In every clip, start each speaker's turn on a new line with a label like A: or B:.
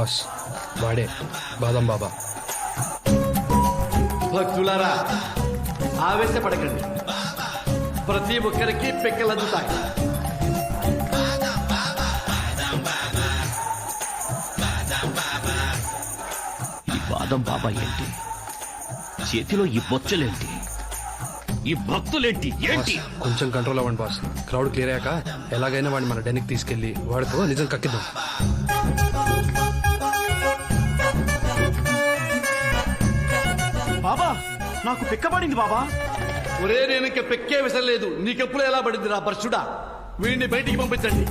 A: Boss వాడే బాదం బాబా.
B: భక్తులారా ఆవేశపడకండి, ప్రతి ఒక్కరికి పిక్కలు అందుతాయి.
C: ఈ బాదం బాబా ఏంటి, చేతిలో ఈ బొచ్చలేంటి, ఈ భక్తులేంటి ఏంటి?
A: కొంచెం కంట్రోల్ అవ్వండి బాస్. క్రౌడ్ క్లియర్ అయ్యాక ఎలాగైనా వాడిని మన డెన్కి తీసుకెళ్లి వాడితో నిజం కక్కిద్దాం.
D: బాబా నాకు పిక్కబడింది బాబా.
B: ఒరే నేను ఇంక పెక్కే విషయం లేదు, నీకెప్పుడు ఎలా పడింది రా పరశుడా? వీడిని బయటికి పంపించండి.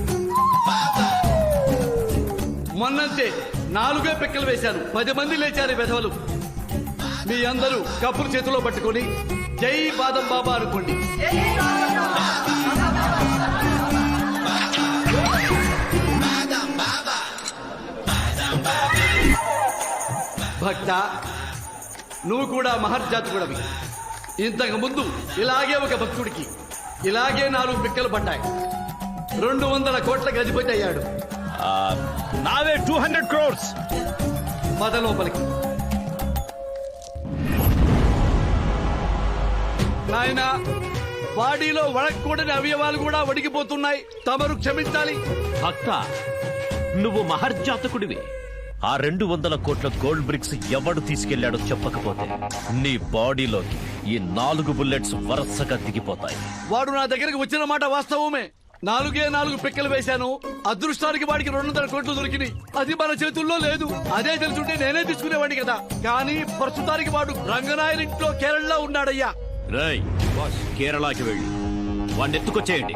B: మొన్నంతే 4 పిక్కలు వేశాను, 10 మంది లేచారు వెధవలు. మీ అందరూ కప్పులు చేతిలో పట్టుకొని జై బాదం బాబా అనుకోండి. భక్త, నువ్వు కూడా మహర్జాతకుడవి. ఇంతకు ముందు ఇలాగే ఒక భక్తుడికి ఇలాగే 4 పిక్కలు పడ్డాయి. 200 కోట్ల గజపతి అయ్యాడు.
C: నావే 200 crores.
B: పద లోపలికి. నాయనా, బాడీలో వడకూడని అవయవాలు కూడా వడికిపోతున్నాయి, తమరు క్షమించాలి.
C: భక్త, నువ్వు మహర్జాతకుడివి. ఆ 200 కోట్ల గోల్డ్ బ్రిక్స్ ఎవడు తీసుకెళ్లాడో చెప్పకపోతే నీ బాడీలోకి ఈ 4 బుల్లెట్స్ వరుసగా దిగిపోతాయి.
B: వాడు నా దగ్గరికి వచ్చిన మాట వాస్తవమే. 4 పిక్కలు వేశాను. అదృష్టానికి వాడికి 200 కోట్లు దొరికినాయి. అది మన చేతుల్లో లేదు. అదే తెలుసుంటే నేనే తీసుకునేవాడిని కదా. కానీ ప్రస్తుతానికి వాడు రంగనాయని ఇంట్లో కేరళలో ఉన్నాడయ్యా.
C: రై, కేరళకి వెళ్ళి వాడిని ఎత్తుకొచ్చేయండి.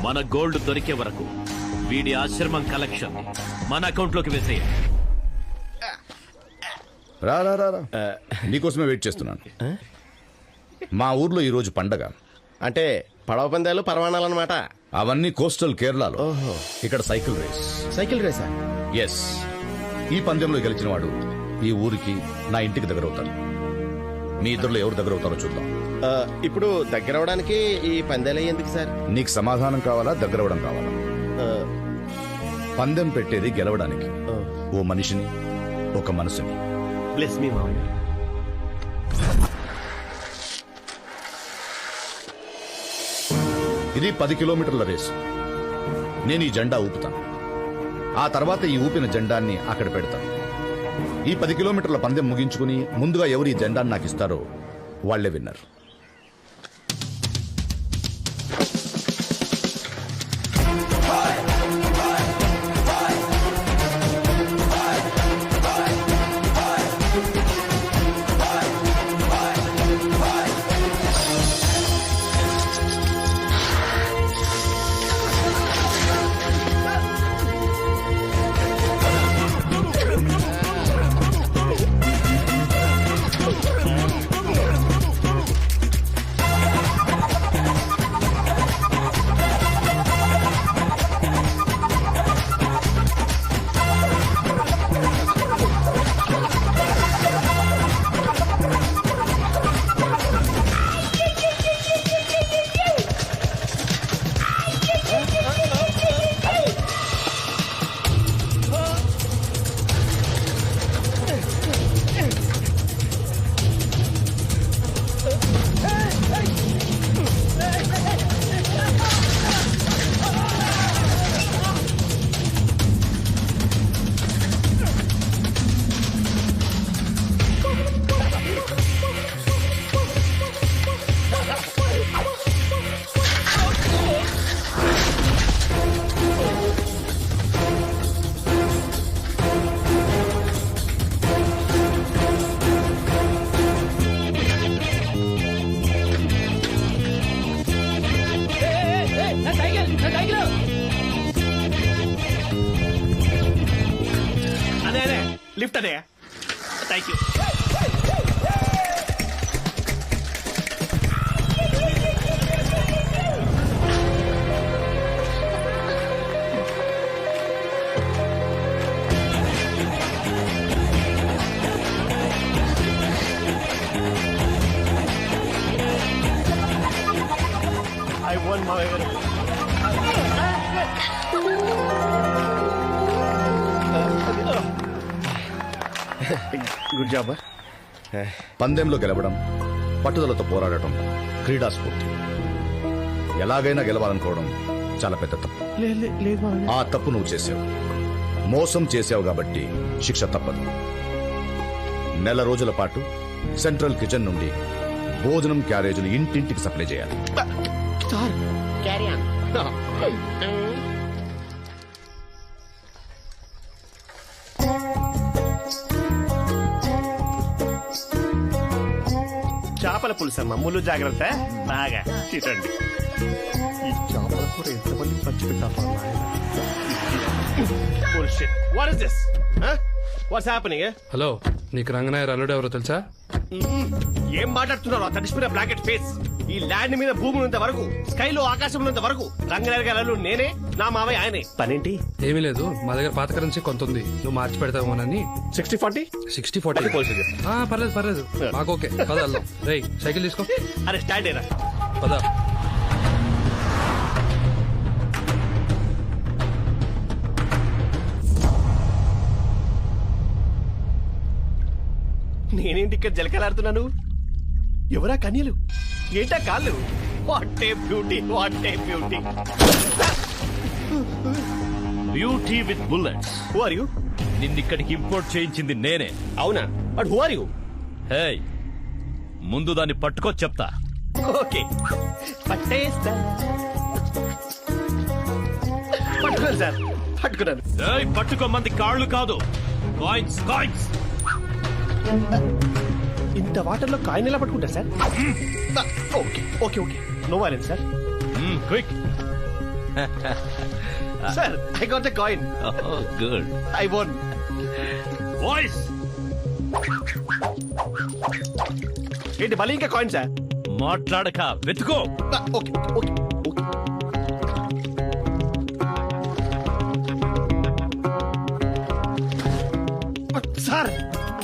C: మన గోల్డ్ దొరికే వరకు వీడి ఆశ్రమం కలెక్షన్ మన అకౌంట్ లోకి వేసేయండి.
E: రా రా రా రా. నీకోసమే వెయిట్ చేస్తున్నాను. మా ఊర్లో ఈరోజు పండగ.
F: అంటే పడవ పందాలు పరవాణాలు అనమాట.
E: అవన్నీ కోస్టల్ కేరళలో. ఇక్కడ సైకిల్ రేస్.
F: సైకిల్ రేసా?
E: ఎస్. ఈ పందెంలో గెలిచిన వాడు ఈ ఊరికి నా ఇంటికి దగ్గర అవుతాడు. మీ ఇద్దరులో ఎవరు దగ్గర అవుతారో చూద్దాం.
F: ఇప్పుడు దగ్గర అవడానికి ఈ పందాలు ఎందుకు సార్?
E: నీకు సమాధానం కావాలా, దగ్గర అవ్వడం కావాలా? పందెం పెట్టేది గెలవడానికి. ఓ మనిషిని, ఒక మనసుని.
F: బ్లెస్ మీ మామయ్య.
E: ఇది 10 కిలోమీటర్ల రేసు. నేను ఈ జెండా ఊపుతాను. ఆ తర్వాత ఈ ఊపిన జెండాన్ని అక్కడ పెడతాను. ఈ 10 కిలోమీటర్ల పందెం ముగించుకుని ముందుగా ఎవరు ఈ జెండాన్ని నాకు ఇస్తారో వాళ్లే విన్నర్.
D: లిఫ్ట్ అదే. Thank you. I won my
F: good job.
E: పందెంలో గెలవడం, పట్టుదలతో పోరాడటం క్రీడా స్ఫూర్తి. ఎలాగైనా గెలవాలనుకోవడం చాలా పెద్ద తప్పు. ఆ తప్పు నువ్వు చేసావు. మోసం చేసావు కాబట్టి శిక్ష తప్పదు. 1 నెల రోజుల పాటు సెంట్రల్ కిచెన్ నుండి భోజనం క్యారేజీలు ఇంటింటికి సప్లై చేయాలి.
F: Carry on.
D: చేపల పులుసు అమ్మ, ముళ్ళు జాగ్రత్త. బాగా తినండి. ఈ చేపల కూర ఎంతమంది పంచి పెట్టాలి? What is this? What's happening?
A: Hello, నీకు రంగనాయర్ అల్లుడు ఎవరో తెలుసా?
D: ఏం మాట్లాడుతున్నారు? ఆ తడిసిపోయిన బ్లాకెట్ ఫేస్. ఈ ల్యాండ్ మీద భూమి ఉన్నంత వరకు, స్కైలో ఆకాశం ఉన్నంత వరకు రంగనాయలు నేనే, నా మావయ్య ఆయనే. పనేంటి?
A: ఏమీ లేదు, మా దగ్గర పాత కరెన్సీ కొంత ఉంది, నువ్వు మార్చి పెడతావునని.
D: 60-40?
A: 60-40. పర్లేదు పర్లేదు, మాకు ఓకే. పద వెళ్దాం. రేయ్, సైకిల్ తీసుకో.
D: అరే స్టాండ్ ఏరా.
A: పద.
D: నేనేంటి ఇక్కడ జలకలాడుతున్నాను? ఎవరా కన్యలు? ఏంటా కాళ్ళు? What a beauty, what a beauty.
C: Beauty with bullets.
D: Who are you?
C: నిన్నిక్కడికి ఇంపోర్ట్ చేయించింది నేనే.
D: అవునా? But who are you?
C: Hey, ముందు దాన్ని పట్టుకో చెప్తా.
D: ఓకే, పట్టేస్తా. పట్టుకోండి సార్, పట్టుకున్నాను.
C: ఏయ్, పట్టుకోమంది కాళ్ళు కాదు, కాయిన్స్ కాయిన్స్.
D: ఇంత వాటర్లో కాయిన్ ఎలా పట్టుకుంటారు sir? Okay okay okay, no violence sir.
C: Quick.
D: Sir, I got the coin.
C: Good.
D: I won.
C: Voice.
D: ఏంటి మళ్ళీ ఇంకా కాయిన్ సార్?
C: మాట్లాడక వెతుకో.
D: Okay okay okay. సార్,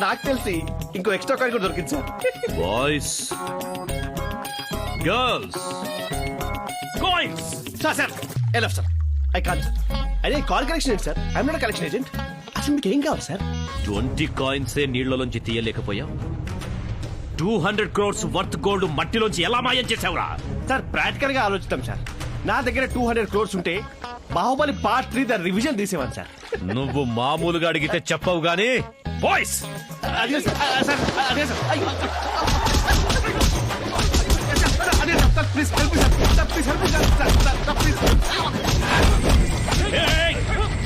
D: నాకు తెలిసి ఇంకో ఎక్స్ట్రా కాయిన్ కూడా దొరికింది sir.
C: Boys, girls, coins.
D: Sir sir, enough sir, I can't sir. అదే కాల్ కలెక్షన్ ఏంటి sir? I'm not collection agent. అసలు మీకు ఏం కావాలి సార్?
C: 20 కాయిన్సే నీళ్లలోంచి తీయలేకపోయాం. 200 crores వర్త్ గోల్డ్ మట్టిలోంచి ఎలా మాయం చేసావురా?
D: సార్, ప్రాక్టికల్ గా ఆలోచిస్తాం సార్. నా దగ్గర 200 crores ఉంటే బాహుబలి పార్ట్ 3 ద రివిజన్ తీసేవాను సార్.
C: నువ్వు మామూలుగా అడిగితే చెప్పవు గానీ బాయ్స్.
D: అదే సార్, అదే సార్. అయ్యో. అదే sir, please help me sir, please help me sir, please.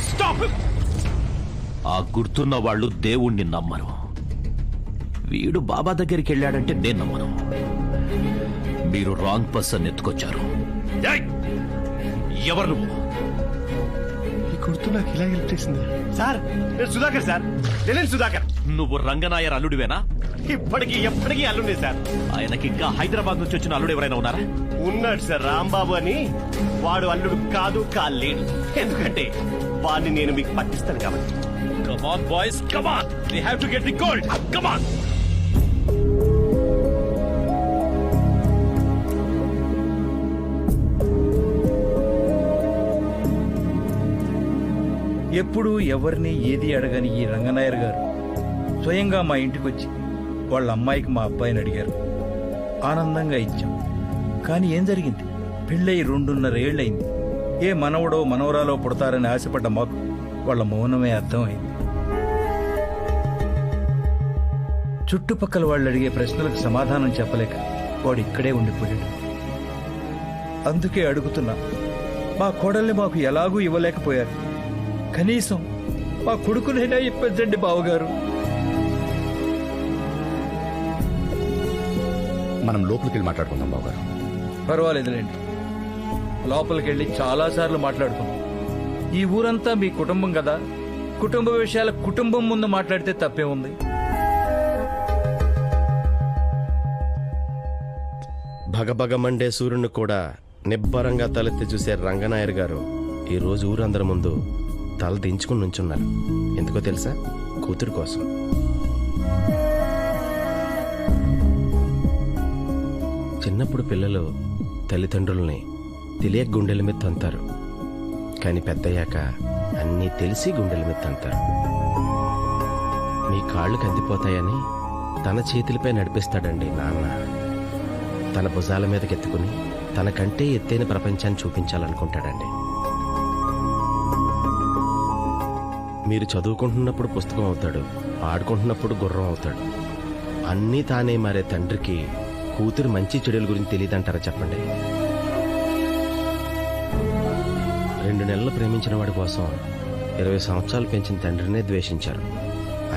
C: Stop. ఆ గుర్తున్న వాళ్ళు దేవుణ్ణి నమ్మరు. వీడు బాబా దగ్గరికి వెళ్ళాడంటే నేను నమ్మను. మీరు రాంగ్ పర్సన్ ఎత్తుకొచ్చారు. ఏయ్! ఎవరు నువ్వు?
D: ఈ గుర్తు నాకు ఇలా హెల్ప్ చేసింది సార్. నేను సుధాకర్ సార్, నేను సుధాకర్.
C: నువ్వు రంగనాయర్ అల్లుడివేనా?
D: ఇప్పటికీ ఎప్పటికీ అల్లుండే సార్.
C: ఆయనకి ఇంకా హైదరాబాద్ నుంచి వచ్చిన అల్లుడు ఎవరైనా ఉన్నారా?
D: ఉన్నాడు సార్, రాంబాబు అని. వాడు అల్లుడు కాదు, కాలేడు. ఎందుకంటే వాడిని నేను మీకు పట్టిస్తాను కాబట్టి.
C: Come on, boys, come on. We have to get the gold. Come on.
G: ఎప్పుడు ఎవరిని ఏది అడగని ఈ రంగనాయర్ గారు స్వయంగా మా ఇంటికి వచ్చి వాళ్ళ అమ్మాయికి మా అబ్బాయిని అడిగారు. ఆనందంగా ఇచ్చాం. కానీ ఏం జరిగింది? పెళ్ళై 2.5 ఏళ్ళయింది. ఏ మనవడో మనవరాలో పుడతారని ఆశపడ్డ మాకు వాళ్ళ మౌనమే అర్థమైంది. చుట్టుపక్కల వాళ్ళు అడిగే ప్రశ్నలకు సమాధానం చెప్పలేక వాడు ఇక్కడే ఉండిపోయాడు. అందుకే అడుగుతున్నా, మా కోడల్ని మాకు ఎలాగూ ఇవ్వలేకపోయారు. కనీసం మా కొడుకునైనా ఇప్పించండి బావగారు.
E: మనం లోపలికి వెళ్ళి మాట్లాడుకుందాం బావగారు.
G: పర్వాలేదులేండి, లోపలికెళ్ళి చాలాసార్లు మాట్లాడుకున్నాం. ఈ ఊరంతా మీ కుటుంబం కదా, కుటుంబ విషయాల కుటుంబం ముందు మాట్లాడితే తప్పే ఉంది.
F: భగభగ మండే సూర్యుని కూడా నిబ్బరంగా తలెత్తి చూసే రంగనాయర్ గారు ఈ రోజు ఊరందరి ముందు తల దించుకుని నుంచున్నారు. ఎందుకో తెలుసా? కూతురు కోసం. చిన్నప్పుడు పిల్లలు తల్లిదండ్రుల్ని తెలియక గుండెల మీద తంతారు, కానీ పెద్దయ్యాక అన్నీ తెలిసి గుండెల మీద తంతారు. మీ కాళ్ళు కందిపోతాయని తన చేతులపై నడిపిస్తాడండి నాన్న. తన భుజాల మీదకెత్తుకుని తనకంటే ఎత్తైన ప్రపంచాన్ని చూపించాలనుకుంటాడండి. మీరు చదువుకుంటున్నప్పుడు పుస్తకం అవుతాడు, ఆడుకుంటున్నప్పుడు గుర్రం అవుతాడు. అన్నీ తానే మారే తండ్రికి కూతురు మంచి చెడుల గురించి తెలియదంటారా చెప్పండి? 2 నెలలు ప్రేమించిన వాడి కోసం 20 సంవత్సరాలు పెంచిన తండ్రినే ద్వేషించారు.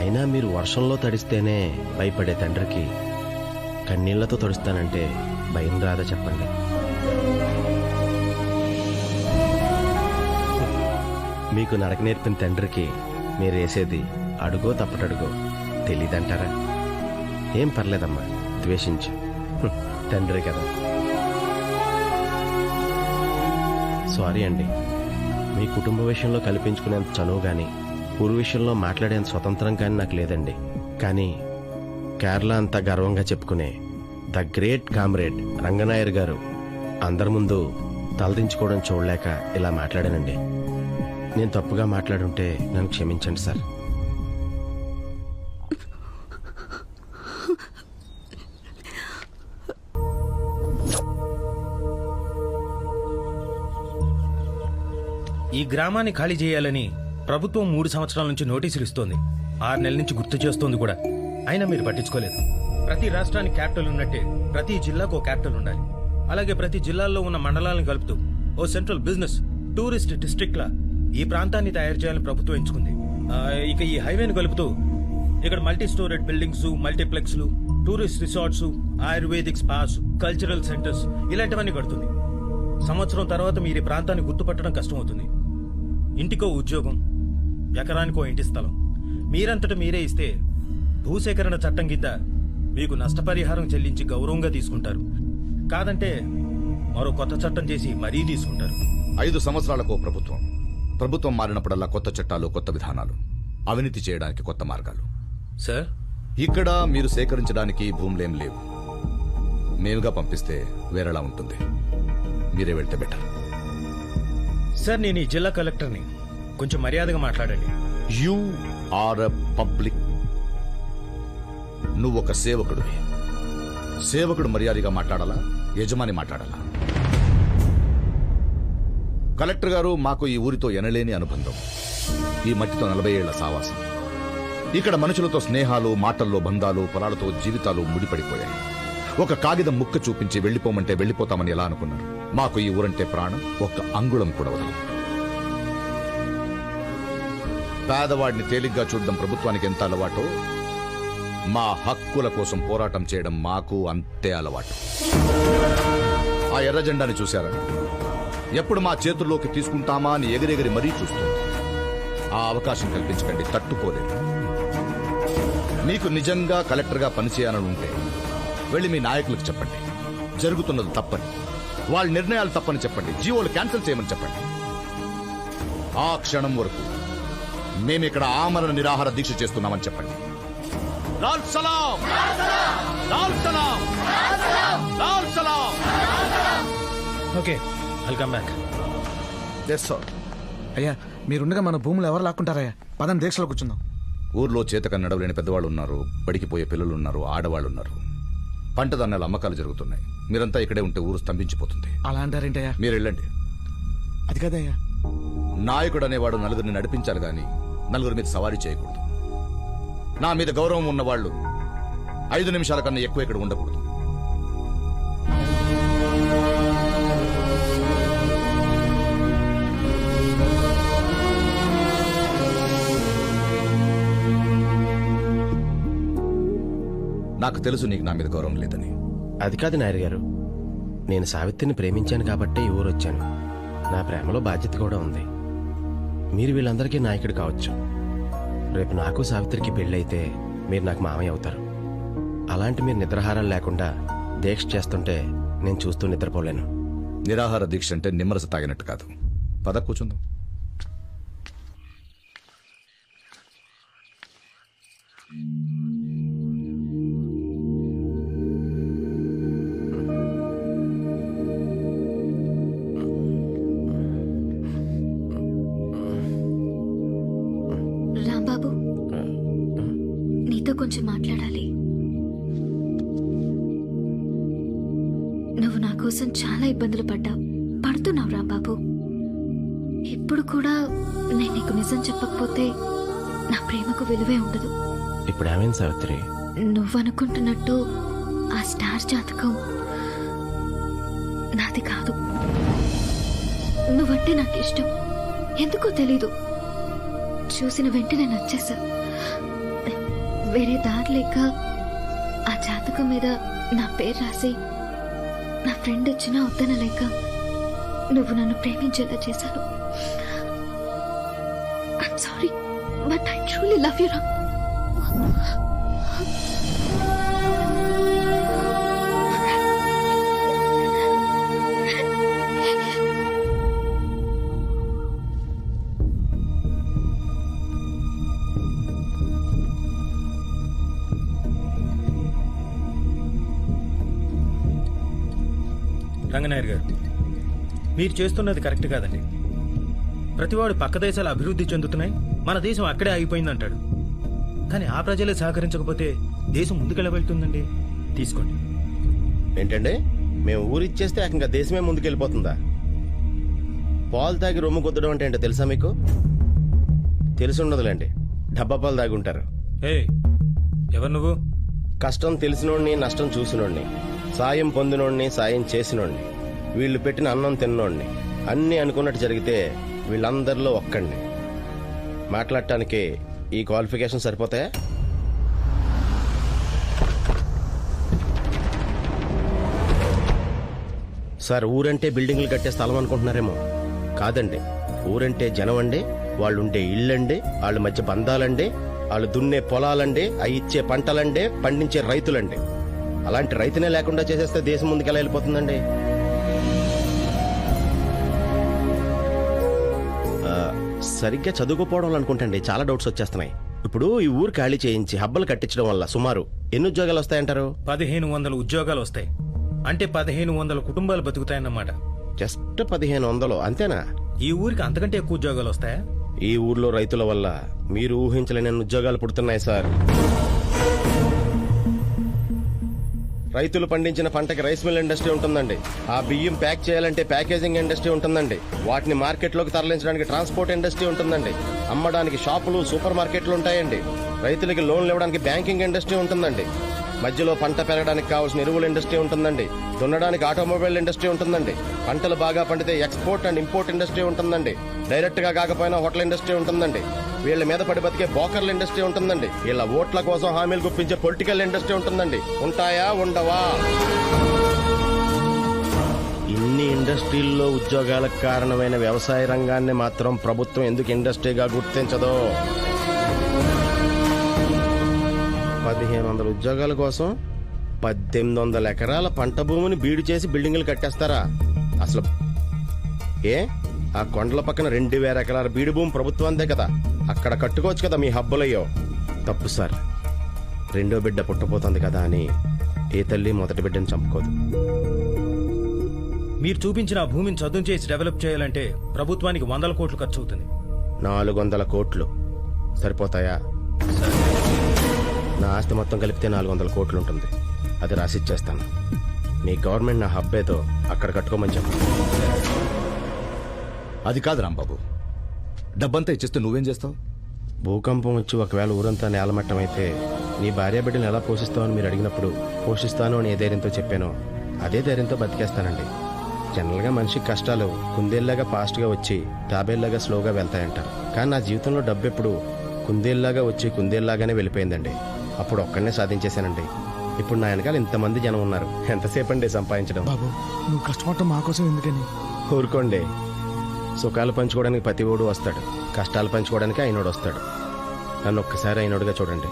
F: అయినా మీరు వర్షంలో తడిస్తేనే భయపడే తండ్రికి కన్నీళ్లతో తడుస్తానంటే భయం రాదా చెప్పండి? మీకు నడక నేర్పిన తండ్రికి మీరేసేది అడుగో తప్పటడుగో తెలీదంటారా? ఏం పర్లేదమ్మా, ద్వేషించు, తండ్రి కదా. సారీ అండి, మీ కుటుంబ విషయంలో కల్పించుకునేంత చనువు కానీ ఊరు విషయంలో మాట్లాడేంత స్వతంత్రం కానీ నాకు లేదండి. కానీ కేరళ అంతా గర్వంగా చెప్పుకునే ద గ్రేట్ కామ్రేడ్ రంగనాయర్ గారు అందరి ముందు తలదించుకోవడం చూడలేక ఇలా మాట్లాడానండి. నేను తప్పుగా మాట్లాడుంటే నన్ను క్షమించండి సార్.
H: ఈ గ్రామాన్ని ఖాళీ చేయాలని ప్రభుత్వం 3 సంవత్సరాల నుంచి నోటీసులు ఇస్తోంది. 6 నెలల నుంచి గుర్తు చేస్తోంది కూడా. అయినా మీరు పట్టించుకోలేదు. ప్రతి రాష్ట్రానికి క్యాపిటల్ ఉన్నట్టే ప్రతి జిల్లాకు ఓ క్యాపిటల్ ఉండాలి. అలాగే ప్రతి జిల్లాల్లో ఉన్న మండలాలను కలుపుతూ ఓ సెంట్రల్ బిజినెస్ టూరిస్ట్ డిస్ట్రిక్ట్ లా ఈ ప్రాంతాన్ని తయారు చేయాలని ప్రభుత్వం ఎంచుకుంది. ఇక ఈ హైవేను కలుపుతూ ఇక్కడ మల్టీ స్టోరేడ్ బిల్డింగ్స్, మల్టీప్లెక్స్లు, tourist resorts, ayurvedic spas, cultural centres ఇలాంటివన్నీ కడుతుంది. సంవత్సరం తర్వాత మీరు ఈ ప్రాంతాన్ని గుర్తుపట్టడం కష్టమవుతుంది. ఇంటికో ఉద్యోగం, ఎకరానికో ఇంటి స్థలం మీరంతట మీరే ఇస్తే భూసేకరణ చట్టం కింద మీకు నష్టపరిహారం చెల్లించి గౌరవంగా తీసుకుంటారు. కాదంటే మరో కొత్త చట్టం చేసి మరీ తీసుకుంటారు.
E: 5 సంవత్సరాలకు ప్రభుత్వం మారినప్పుడల్లా కొత్త చట్టాలు, కొత్త విధానాలు, అవినీతి చేయడానికి కొత్త మార్గాలు.
H: సార్,
E: ఇక్కడ మీరు సేకరించడానికి భూములేం లేవు. మేముగా పంపిస్తే వేరేలా ఉంటుంది. మీరే వెళ్తే బెటర్.
H: సార్, నేను ఈ జిల్లా కలెక్టర్ని. కొంచెం మర్యాదగా మాట్లాడండి.
E: You are a public. నువ్వొక సేవకుడివి. సేవకుడు మర్యాదగా మాట్లాడాలా, యజమాని మాట్లాడాలా? కలెక్టర్ గారు, మాకు ఈ ఊరితో ఎనలేని అనుబంధం. ఈ మట్టితో 40 ఏళ్ల సావాసం. ఇక్కడ మనుషులతో స్నేహాలు, మాటల్లో బంధాలు, పొలాలతో జీవితాలు ముడిపడిపోయాయి. ఒక కాగితం ముక్క చూపించి వెళ్లిపోమంటే వెళ్లిపోతామని ఎలా అనుకున్నారు? మాకు ఈ ఊరంటే ప్రాణం. ఒక్క అంగుళం కూడా వదలం. పేదవాడిని తేలిగ్గా చూడడం ప్రభుత్వానికి ఎంత అలవాటో, మా హక్కుల కోసం పోరాటం చేయడం మాకు అంతే అలవాటు. ఆ ఎర్ర జెండాని చూశారా? ఎప్పుడు మా చేతుల్లోకి తీసుకుంటామా అని ఎగిరెగిరి మరీ చూస్తుంది. ఆ అవకాశం కల్పించకండి, తట్టుకోలేదు. మీకు నిజంగా కలెక్టర్గా పనిచేయాలని ఉంటే వెళ్ళి మీ నాయకులకు చెప్పండి, జరుగుతున్నది తప్పని, వాళ్ళ నిర్ణయాలు తప్పని చెప్పండి, జీవోలు క్యాన్సిల్ చేయమని చెప్పండి. ఆ క్షణం వరకు మేమిక్కడ ఆమరణ నిరాహార దీక్ష చేస్తున్నామని చెప్పండి. లాల్ సలాం, లాల్ సలాం, లాల్ సలాం.
H: Okay, welcome back.
I: అయ్యా, మీరుండగా మన భూములు ఎవరు లాక్కుంటారయ్యా? పదం దీక్షలో కూర్చుందాం.
E: ఊర్లో చేతక నడవలేని పెద్దవాళ్ళు ఉన్నారు, బడికి పోయే పిల్లలు ఉన్నారు, ఆడవాళ్ళు ఉన్నారు. పంట ధాన్యాల అమ్మకాలు జరుగుతున్నాయి. మీరంతా ఇక్కడే ఉంటే ఊరు స్తంభించిపోతుంది.
I: అలా అంటారేంటయ్యా?
E: మీరు వెళ్ళండి.
I: అది కదయ్యా,
E: నాయకుడు అనేవాడు నలుగురిని నడిపించాలి గాని నలుగురి మీద సవారీ చేయకూడదు. నా మీద గౌరవం ఉన్నవాళ్లు 5 నిమిషాల కన్నా ఎక్కువ ఇక్కడ ఉండకూడదు. నాకు తెలుసు నీకు నా మీద గౌరవం లేదని.
F: అది కాదు నాయర్ గారు, నేను సావిత్రిని ప్రేమించాను కాబట్టే ఈ ఊరు వచ్చాను. నా ప్రేమలో బాధ్యత కూడా ఉంది. మీరు వీళ్ళందరికీ నాయకుడు కావచ్చు. రేపు నాకు సావిత్రికి పెళ్ళైతే మీరు నాకు మామయ్య అవుతారు. అలాంటి మీరు నిద్రాహారాలు లేకుండా దీక్ష చేస్తుంటే నేను చూస్తూ నిద్రపోలేను.
E: నిరాహార దీక్ష అంటే నిమ్మరస తాగినట్టు కాదు. పద కూర్చుందాం.
J: రాంబాబు, కొంచెం మాట్లాడాలి. నువ్వు నా కోసం చాలా ఇబ్బందులు పడుతున్నావు రాంబాబు. ఇప్పుడు కూడా నేను నీకు నిజం చెప్పకపోతే నా ప్రేమకు విలువే ఉండదు.
F: ఇప్పుడు ఏమైంది సావిత్రి?
J: నువ్వనుకుంటున్నట్టు ఆ స్టార్ జాతకం నాది కాదు. నువ్వంటే నాకు ఇష్టం, ఎందుకో తెలీదు. చూసిన వెంటనే నచ్చేసా. వేరే దారి లేక ఆ జాతకం మీద నా పేరు రాసి నా ఫ్రెండ్ వచ్చినా వద్దనలేక నువ్వు నన్ను ప్రేమించేలా చేశాను. I'm sorry, but I truly love you రా.
H: రంగనాయర్ గారు, మీరు చేస్తున్నది కరెక్ట్ కాదండి. ప్రతివాడు పక్క దేశాలు అభివృద్ధి చెందుతున్నాయి, మన దేశం అక్కడే ఆగిపోయిందంటాడు. కానీ ఆ ప్రజలే సహకరించకపోతే దేశం ముందుకెళ్ళ వెళ్తుందండి. తీసుకోండి.
F: ఏంటండి, మేము ఊరిచ్చేస్తే ఏకంగా దేశమే ముందుకెళ్ళిపోతుందా? పాలు తాగి రొమ్ము కుద్దడం అంటే ఏంటో తెలుసా మీకు? తెలిసి ఉండదులేండి, డబ్బా పాలు తాగి ఉంటారు.
H: ఎవరు నువ్వు?
F: కష్టం తెలిసినోడిని, నష్టం చూసినోడిని, సాయం పొందినోడిని, సాయం చేసినోడిని, వీళ్ళు పెట్టిన అన్నం తిన్నోడిని. అన్నీ అనుకున్నట్టు జరిగితే వీళ్ళందరిలో ఒక్కడిని. మాట్లాడటానికి ఈ క్వాలిఫికేషన్ సరిపోతాయా? సార్, ఊరంటే బిల్డింగ్లు కట్టే స్థలం అనుకుంటున్నారేమో. కాదండి, ఊరంటే జనం అండి, వాళ్ళుండే ఇళ్ళండి, వాళ్ళ మధ్య బంధాలండి, వాళ్ళు దున్నే పొలాలండి, అవి ఇచ్చే పంటలండి, పండించే రైతులండి. అలాంటి రైతునే లేకుండా చేసేస్తే దేశం ముందుకెలా వెళ్ళిపోతుందండి? సరిగ్గా చదువుకోపోవడం అనుకుంటండి చాలా డౌట్స్ వచ్చేస్తున్నాయి. ఇప్పుడు ఈ ఊరు ఖాళీ చేయించి హబ్బలు కట్టించడం వల్ల సుమారు ఎన్ని ఉద్యోగాలు వస్తాయంటారు?
H: 1500 ఉద్యోగాలు వస్తాయి. అంటే 1500 కుటుంబాలు బతుకుతాయన్నమాట.
F: జస్ట్ 1500 అంతేనా?
H: ఈ ఊరికి అంతకంటే ఎక్కువ ఉద్యోగాలు వస్తాయా?
F: ఈ ఊర్లో రైతుల వల్ల మీరు ఊహించలేని ఉద్యోగాలు పుడుతున్నాయి సార్. రైతులు పండించిన పంటకి రైస్ మిల్ ఇండస్ట్రీ ఉంటుందండి. ఆ బియ్యం ప్యాక్ చేయాలంటే ప్యాకేజింగ్ ఇండస్ట్రీ ఉంటుందండి. వాటిని మార్కెట్లోకి తరలించడానికి ట్రాన్స్పోర్ట్ ఇండస్ట్రీ ఉంటుందండి. అమ్మడానికి షాపులు, సూపర్ మార్కెట్లు ఉంటాయండి. రైతులకి లోన్లు ఇవ్వడానికి బ్యాంకింగ్ ఇండస్ట్రీ ఉంటుందండి. మధ్యలో పంట పెరగడానికి కావాల్సిన ఎరువుల ఇండస్ట్రీ ఉంటుందండి. దున్నడానికి ఆటోమొబైల్ ఇండస్ట్రీ ఉంటుందండి. పంటలు బాగా పండితే ఎక్స్పోర్ట్ అండ్ ఇంపోర్ట్ ఇండస్ట్రీ ఉంటుందండి. డైరెక్ట్ గా కాకపోయినా హోటల్ ఇండస్ట్రీ ఉంటుందండి. వీళ్ళ మీద పడి బతికే బోకర్ల ఇండస్ట్రీ ఉంటుందండి. వీళ్ళ ఓట్ల కోసం హామీలు గుప్పించే పొలిటికల్ ఇండస్ట్రీ ఉంటుందండి. ఉంటాయా, ఉండవా? ఇన్ని ఇండస్ట్రీల్లో ఉద్యోగాలకు కారణమైన వ్యవసాయ రంగాన్ని మాత్రం ప్రభుత్వం ఎందుకు ఇండస్ట్రీగా గుర్తించదో? 1500 ఉద్యోగాల కోసం 1800 ఎకరాల పంట భూమిని బీడు చేసి బిల్డింగులు కట్టేస్తారా? అసలు ఆ కొండల పక్కన 2000 ఎకరాల బీడు భూమి ప్రభుత్వందే కదా, అక్కడ కట్టుకోవచ్చు కదా మీ హబ్బులయ్యో. తప్పు సార్. రెండో బిడ్డ పుట్టబోతుంది కదా అని ఏ తల్లి మొదటి బిడ్డను చంపుకోదు.
H: మీరు చూపించిన ఆ భూమిని చదును చేసి డెవలప్ చేయాలంటే ప్రభుత్వానికి 100 కోట్లు ఖర్చు అవుతుంది.
F: 400 కోట్లు సరిపోతాయా? నా ఆస్తి మొత్తం కలిపితే 400 కోట్లు ఉంటుంది. అది రాసిచ్చేస్తాను. మీ గవర్నమెంట్ నా హబ్ ఏదో అక్కడ కట్టుకోమని చెప్పు.
E: అది కాదు రాంబాబు, డబ్బంతా ఇచ్చేస్తే నువ్వేం చేస్తావు?
F: భూకంపం వచ్చి ఒకవేళ ఊరంతా నేలమట్టం అయితే నీ భార్య బిడ్డను ఎలా పోషిస్తావని మీరు అడిగినప్పుడు పోషిస్తాను అని ఏ ధైర్యంతో చెప్పానో అదే ధైర్యంతో బతికేస్తానండి. జనరల్గా మనిషికి కష్టాలు కుందేల్లాగా ఫాస్ట్గా వచ్చి తాబేల్లాగా స్లోగా వెళ్తాయంటారు. కానీ నా జీవితంలో డబ్బు ఎప్పుడు కుందేల్లాగా వచ్చి కుందేల్లాగానే వెళ్ళిపోయిందండి. అప్పుడు ఒక్కడనే సాధించేశానండి. ఇప్పుడు నా వెనకాల ఇంతమంది జనం ఉన్నారు. ఎంతసేపు అండి సంపాదించడం?
I: బాబు, నువ్వు కష్టపడటం మా కోసం ఎందుకని?
F: ఊరుకోండి. సుఖాలు పంచుకోవడానికి ప్రతివాడు వస్తాడు, కష్టాలు పంచుకోవడానికి అయినోడు వస్తాడు. నన్ను ఒక్కసారి అయినోడుగా చూడండి.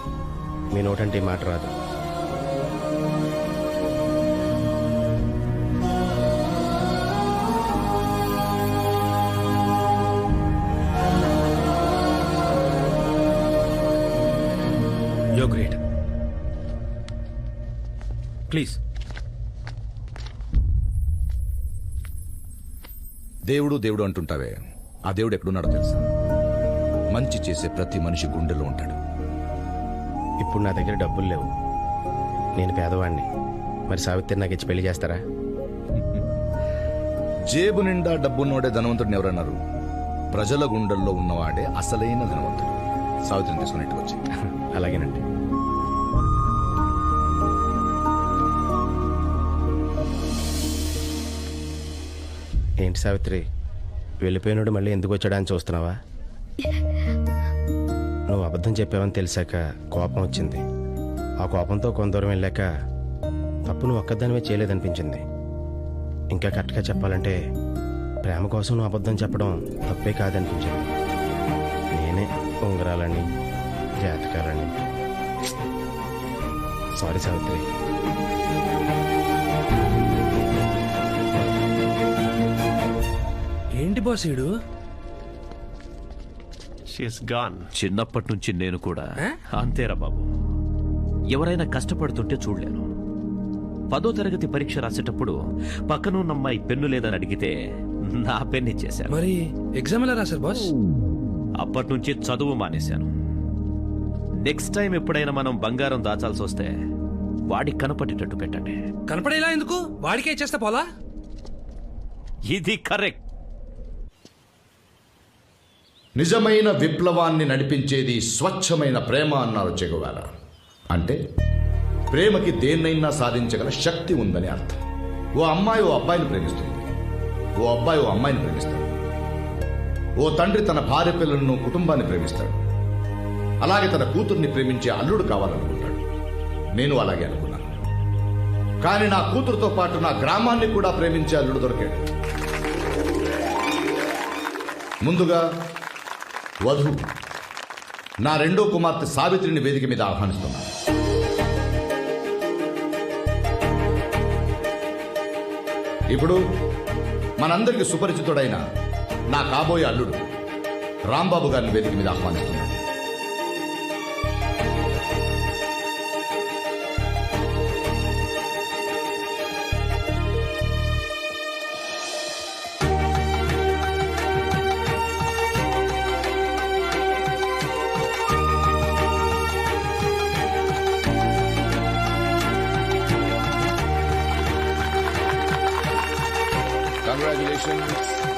F: మీ నోటంటే ఈ మాట రాదు.
H: యో గ్రేట్. ప్లీజ్.
E: దేవుడు దేవుడు అంటుంటావే, ఆ దేవుడు ఎక్కడున్నాడో తెలుసా? మంచి చేసే ప్రతి మనిషి గుండెలో ఉంటాడు.
F: ఇప్పుడు నా దగ్గర డబ్బులు లేవు. నేను పేదవాడిని. మరి సావిత్రి నాకు ఇచ్చి పెళ్లి చేస్తారా?
E: జేబు నిండా డబ్బున్నోడే ధనవంతుడిని ఎవరన్నారు? ప్రజల గుండెల్లో ఉన్నవాడే అసలైన ధనవంతుడు. సావిత్రిని తీసుకుని ఇంటికి వచ్చి.
F: అలాగేనండి. ఏంటి సావిత్రి, వెళ్ళిపోయినాడు మళ్ళీ ఎందుకు వచ్చాడా అని చూస్తున్నావా? నువ్వు అబద్ధం చెప్పావని తెలిసాక కోపం వచ్చింది. ఆ కోపంతో కొంత దూరం వెళ్ళాక తప్పు నువ్వు ఒక్కదానివే చేయలేదనిపించింది. ఇంకా కరెక్ట్గా చెప్పాలంటే ప్రేమ కోసం నువ్వు అబద్ధం చెప్పడం తప్పే కాదనిపించింది. నేనే ఉంగరాలని జాతకాలని. సారీ సావిత్రి.
A: ఏంటి బాస్ ఈడు?
C: చిన్నప్పటి నుంచి నేను కూడా అంతేరా బాబు. ఎవరైనా కష్టపడుతుంటే చూడలేను. 10వ తరగతి పరీక్ష రాసేటప్పుడు పక్కనున్న అమ్మాయి పెన్ను లేదని అడిగితే నా పెన్ను ఇచ్చేశాను.
A: మరి ఎగ్జామ్ ఎలా రాశారు బాస్?
C: అప్పటి నుంచి చదువు మానేశాను. నెక్స్ట్ టైం ఎప్పుడైనా మనం బంగారం దాచాల్సి వస్తే వాడికి కనపడేటట్టు పెట్టండి.
A: కనపడేలా ఎందుకు? వాడికే ఇచ్చేస్తే పోలా?
C: ఇది కరెక్ట్.
E: నిజమైన విప్లవాన్ని నడిపించేది స్వచ్ఛమైన ప్రేమ అన్నారు చెగువారా. అంటే ప్రేమకి దేన్నైనా సాధించగల శక్తి ఉందని అర్థం. ఓ అమ్మాయి ఓ అబ్బాయిని ప్రేమిస్తుంది. ఓ అబ్బాయి ఓ అమ్మాయిని ప్రేమిస్తాడు. ఓ తండ్రి తన భార్య పిల్లలను కుటుంబాన్ని ప్రేమిస్తాడు. అలాగే తన కూతుర్ని ప్రేమించే అల్లుడు కావాలనుకుంటాడు. నేను అలాగే అనుకున్నాను. కానీ నా కూతురుతో పాటు నా గ్రామాన్ని కూడా ప్రేమించే అల్లుడు దొరికాడు. ముందుగా వధు నా రెండో కుమార్తె సావిత్రిని వేదిక మీద ఆహ్వానిస్తున్నాను. ఇప్పుడు మనందరికి సుపరిచితుడైన నా కాబోయే అల్లుడు రాంబాబు గారిని వేదిక మీద ఆహ్వానిస్తున్నాను. Congratulations.